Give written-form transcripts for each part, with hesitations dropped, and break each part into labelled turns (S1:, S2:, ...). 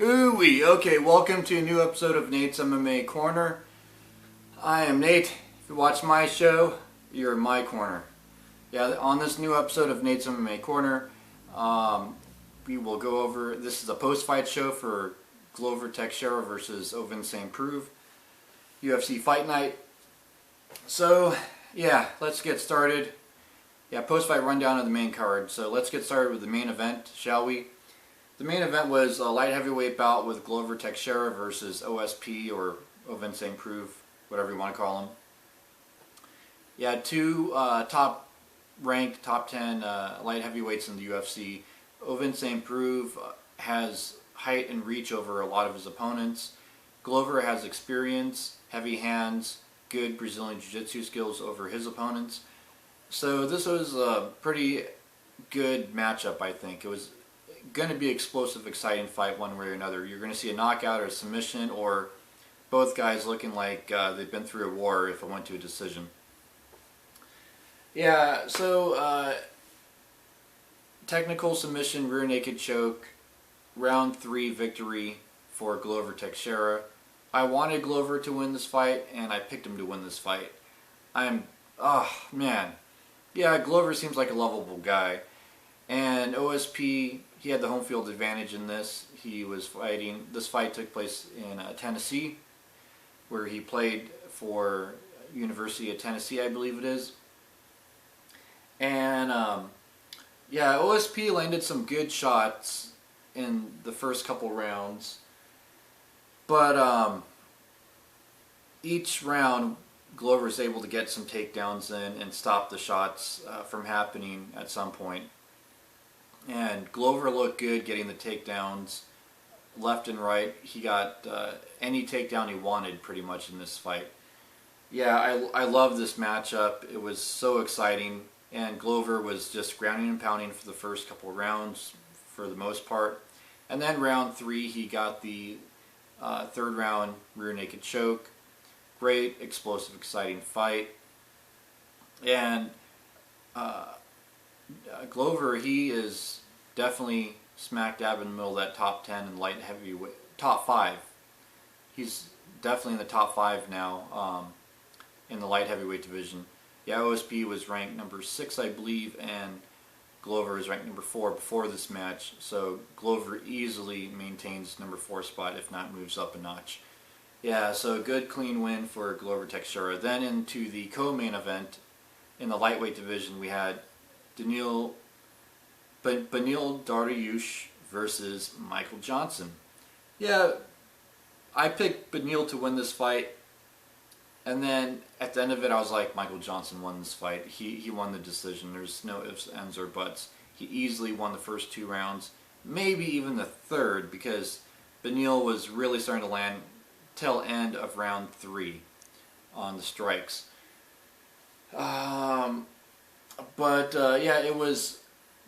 S1: Ooh-wee. Okay, welcome to a new episode of Nate's MMA Corner. I am Nate. If you watch my show, you're in my corner. Yeah, on this new episode of Nate's MMA Corner, we will go over, this is a post-fight show for Glover Teixeira versus Ovin St. Preux, UFC Fight Night. So, yeah, let's get started. Yeah, post-fight rundown of the main card. So let's get started with the main event, shall we? The main event was a light heavyweight bout with Glover Teixeira versus OSP, or Ovin St. Preux, whatever you want to call him. Yeah, two top-ranked, top 10 light heavyweights in the UFC. Ovin St. Preux has height and reach over a lot of his opponents. Glover has experience, heavy hands, good Brazilian Jiu-Jitsu skills over his opponents. So this was a pretty good matchup, I think. It was going to be an explosive, exciting fight one way or another. You're going to see a knockout or a submission, or both guys looking like they've been through a war if it went to a decision. Yeah, so technical submission, rear naked choke, round 3 victory for Glover Teixeira. I wanted Glover to win this fight, and I picked him to win this fight. Man. Yeah, Glover seems like a lovable guy. And OSP, he had the home field advantage in this. He was fighting, this fight took place in Tennessee, where he played for University of Tennessee, I believe it is. And yeah, OSP landed some good shots in the first couple rounds. But each round, Glover was able to get some takedowns in and stop the shots from happening at some point. And Glover looked good getting the takedowns left and right. He got any takedown he wanted pretty much in this fight. Yeah, I love this matchup. It was so exciting. And Glover was just grounding and pounding for the first couple rounds for the most part. And then round 3, he got the third round rear naked choke. Great, explosive, exciting fight. And Glover, he is definitely smack dab in the middle of that top 10 in light heavyweight, top 5. He's definitely in the top 5 now in the light heavyweight division. Yeah, OSP was ranked number 6, I believe, and Glover is ranked number 4 before this match. So Glover easily maintains number 4 spot, if not moves up a notch. Yeah, so a good clean win for Glover Teixeira. Then into the co-main event in the lightweight division, we had Beneil Dariush versus Michael Johnson. Yeah, I picked Beneil to win this fight, and then at the end of it, I was like, Michael Johnson won this fight. He won the decision. There's no ifs, ands, or buts. He easily won the first 2 rounds, maybe even the third, because Beneil was really starting to land till end of round 3 on the strikes. Yeah, it was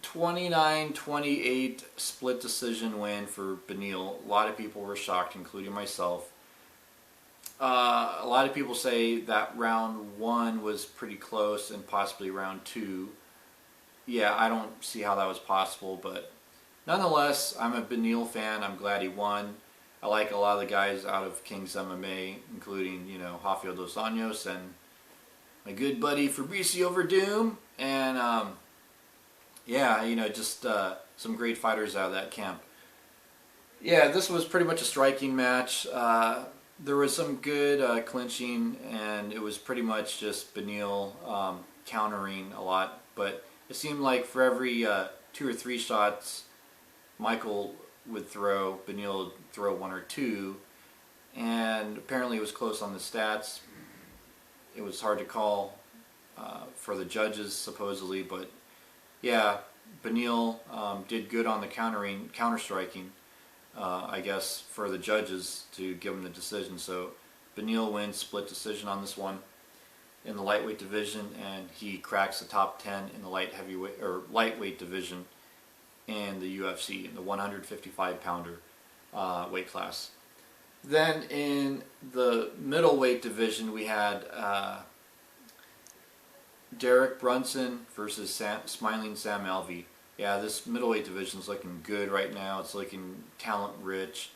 S1: 29-28 split decision win for Beneil. A lot of people were shocked, including myself. A lot of people say that round 1 was pretty close and possibly round 2. Yeah, I don't see how that was possible, but nonetheless, I'm a Beneil fan. I'm glad he won. I like a lot of the guys out of King's MMA, including, Rafael Dos Anjos and my good buddy Fabricio Verdum, and yeah, just some great fighters out of that camp. Yeah, this was pretty much a striking match. There was some good clinching, and it was pretty much just Beneil countering a lot, but it seemed like for every 2 or 3 shots Michael would throw, Beneil would throw 1 or 2, and apparently it was close on the stats. It was hard to call for the judges, supposedly, but yeah, Beneil did good on the counter-striking, I guess, for the judges to give him the decision. So Beneil wins split decision on this one in the lightweight division, and he cracks the top 10 in the lightweight division in the UFC, in the 155-pounder weight class. Then in the middleweight division, we had Derek Brunson versus Smiling Sam Alvey. Yeah, this middleweight division is looking good right now. It's looking talent-rich.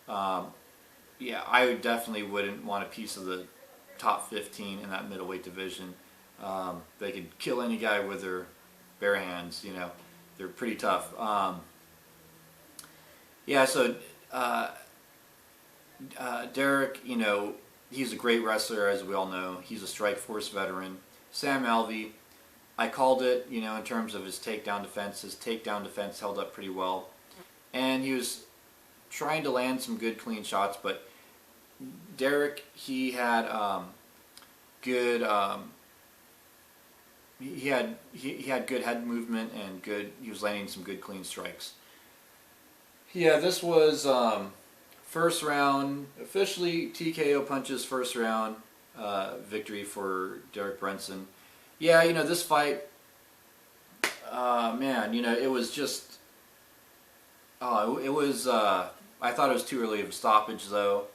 S1: Yeah, I definitely wouldn't want a piece of the top 15 in that middleweight division. They could kill any guy with their bare hands. They're pretty tough. Yeah, so uh, Derek, he's a great wrestler, as we all know. He's a Strikeforce veteran. Sam Alvey, I called it, in terms of his takedown defense. His takedown defense held up pretty well. And he was trying to land some good clean shots, but Derek, he had good he had good head movement and he was landing some good clean strikes. Yeah, this was first round, officially TKO punches, first round victory for Derek Brunson. Yeah, this fight, man, it was just, it was, I thought it was too early of a stoppage though,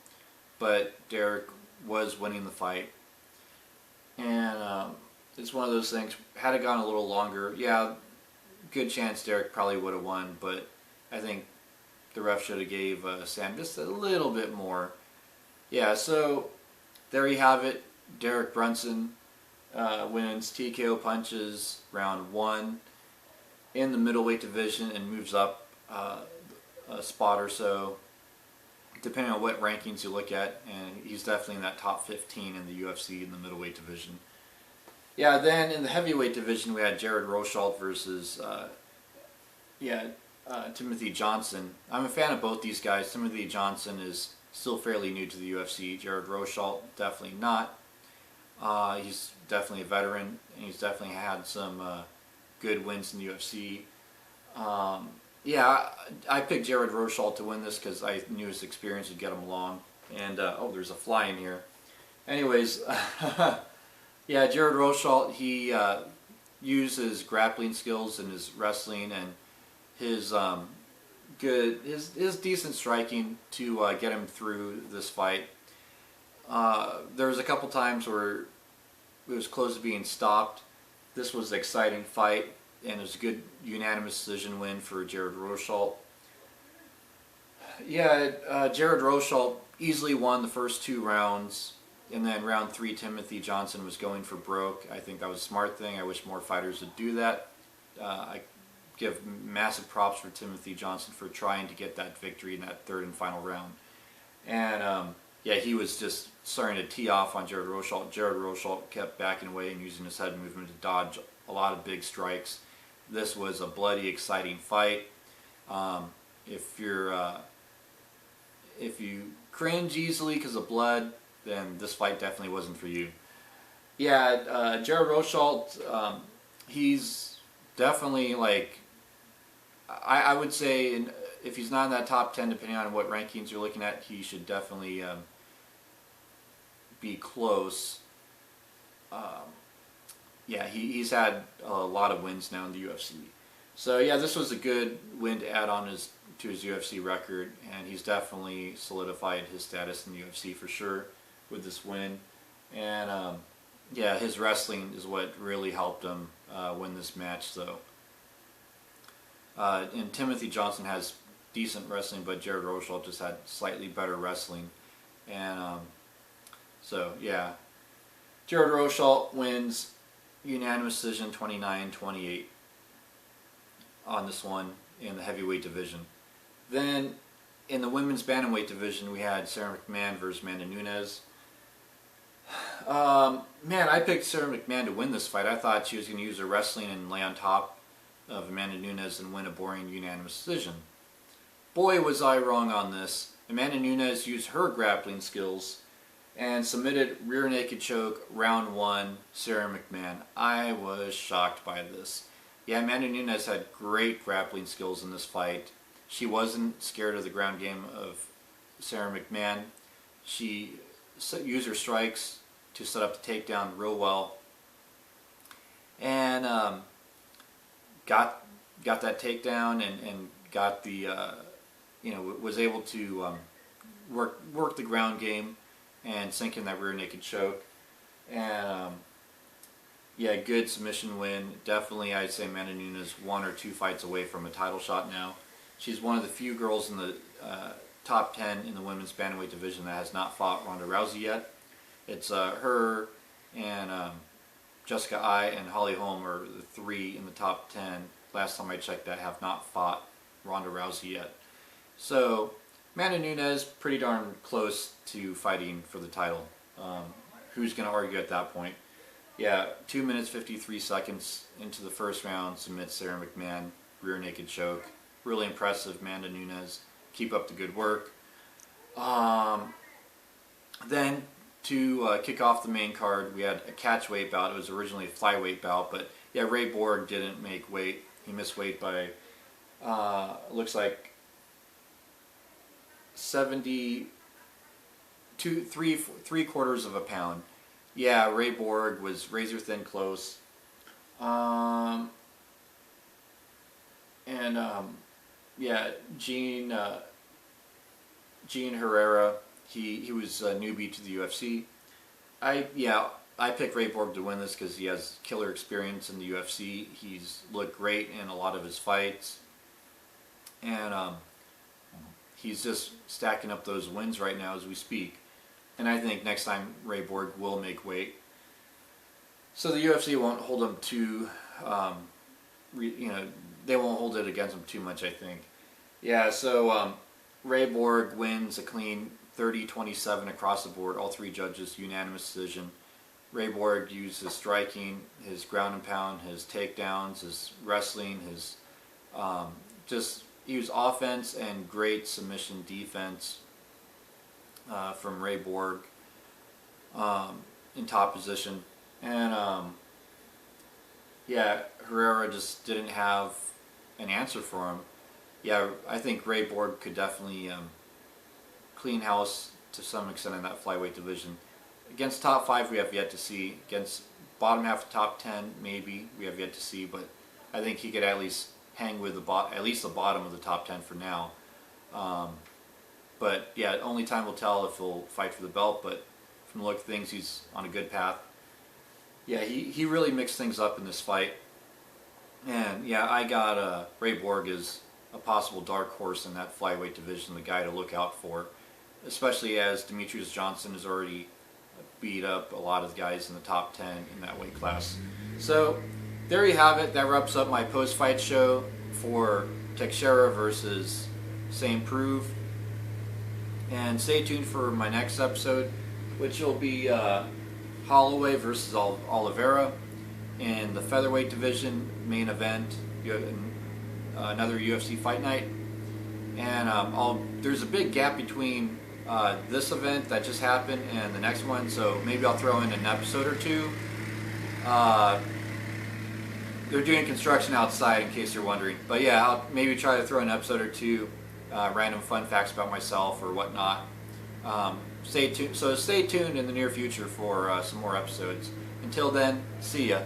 S1: but Derek was winning the fight. And it's one of those things, had it gone a little longer, yeah, good chance Derek probably would have won, but I think the ref should have gave Sam just a little bit more. Yeah, so there you have it. Derek Brunson wins TKO punches round 1 in the middleweight division and moves up a spot or so, depending on what rankings you look at, and he's definitely in that top 15 in the UFC in the middleweight division. Yeah, then in the heavyweight division we had Jared Rosholt versus Timothy Johnson. I'm a fan of both these guys. Timothy Johnson is still fairly new to the UFC. Jared Rosholt, definitely not. He's definitely a veteran, and he's definitely had some good wins in the UFC. Yeah, I picked Jared Rosholt to win this because I knew his experience would get him along. And, oh, there's a fly in here. Anyways, yeah, Jared Rosholt, he used his grappling skills and his wrestling and his his decent striking to get him through this fight. There was a couple times where it was close to being stopped. This was an exciting fight, and it was a good unanimous decision win for Jared Rosholt. Yeah, Jared Rosholt easily won the first 2 rounds, and then round 3 Timothy Johnson was going for broke. I think that was a smart thing. I wish more fighters would do that. I give massive props for Timothy Johnson for trying to get that victory in that 3rd and final round. And yeah, he was just starting to tee off on Jared Rosholt. Jared Rosholt kept backing away and using his head movement to dodge a lot of big strikes. This was a bloody, exciting fight. If you cringe easily because of blood, then this fight definitely wasn't for you. Yeah, Jared Rosholt, he's definitely like, I would say if he's not in that top 10, depending on what rankings you're looking at, he should definitely be close. Yeah, he's had a lot of wins now in the UFC. So yeah, this was a good win to add on to his UFC record, and he's definitely solidified his status in the UFC for sure with this win. And yeah, his wrestling is what really helped him win this match. So, and Timothy Johnson has decent wrestling, but Jared Rosholt just had slightly better wrestling. And so yeah, Jared Rosholt wins unanimous decision 29-28 on this one in the heavyweight division. Then in the women's bantamweight division we had Sarah McMahon versus Amanda Nunes. Man, I picked Sarah McMahon to win this fight. I thought she was going to use her wrestling and lay on top of Amanda Nunes and win a boring unanimous decision. Boy, was I wrong on this. Amanda Nunes used her grappling skills and submitted rear naked choke round 1 Sarah McMahon. I was shocked by this. Yeah, Amanda Nunes had great grappling skills in this fight. She wasn't scared of the ground game of Sarah McMahon. She used her strikes to set up the takedown real well, and got that takedown and got the was able to work the ground game and sink in that rear naked choke. And yeah, good submission win. Definitely, I'd say Amanda Nunes 1 or 2 fights away from a title shot now. She's one of the few girls in the top 10 in the women's bantamweight division that has not fought Ronda Rousey yet. It's her and Jessica Ai and Holly Holm are the 3 in the top 10, last time I checked, that have not fought Ronda Rousey yet. So Amanda Nunes, pretty darn close to fighting for the title. Who's going to argue at that point? Yeah, 2 minutes 53 seconds into the first round, submits Sarah McMahon, rear naked choke. Really impressive, Amanda Nunes. Keep up the good work. Then to kick off the main card, we had a catchweight bout. It was originally a flyweight bout, but yeah, Ray Borg didn't make weight. He missed weight by looks like 3/4 of a pound. Yeah, Ray Borg was razor thin close. Yeah, Gene Herrera, he was a newbie to the UFC. I picked Ray Borg to win this because he has killer experience in the UFC. He's looked great in a lot of his fights, and he's just stacking up those wins right now as we speak. And I think next time Ray Borg will make weight, so the UFC won't hold him too, they won't hold it against him too much, I think. Yeah, so Ray Borg wins a clean 30-27 across the board. All 3 judges, unanimous decision. Ray Borg used his striking, his ground and pound, his takedowns, his wrestling, his he used offense and great submission defense from Ray Borg in top position. And yeah, Herrera just didn't have an answer for him. Yeah, I think Ray Borg could definitely clean house to some extent in that flyweight division. Against top 5, we have yet to see. Against bottom half of top 10, maybe we have yet to see. But I think he could at least hang with at least the bottom of the top 10 for now. But yeah, only time will tell if he'll fight for the belt. But from the look of things, he's on a good path. Yeah, he really mixed things up in this fight. And yeah, I got Ray Borg as a possible dark horse in that flyweight division, the guy to look out for, especially as Demetrius Johnson has already beat up a lot of the guys in the top 10 in that weight class. So there you have it. That wraps up my post-fight show for Teixeira versus St. Preux. And stay tuned for my next episode, which will be Holloway versus Oliveira in the featherweight division main event. Another UFC fight night, and there's a big gap between this event that just happened and the next one, so maybe I'll throw in an episode or two. They're doing construction outside, in case you're wondering, but yeah, I'll maybe try to throw an episode or two, random fun facts about myself or whatnot. Stay tuned in the near future for some more episodes. Until then, see ya.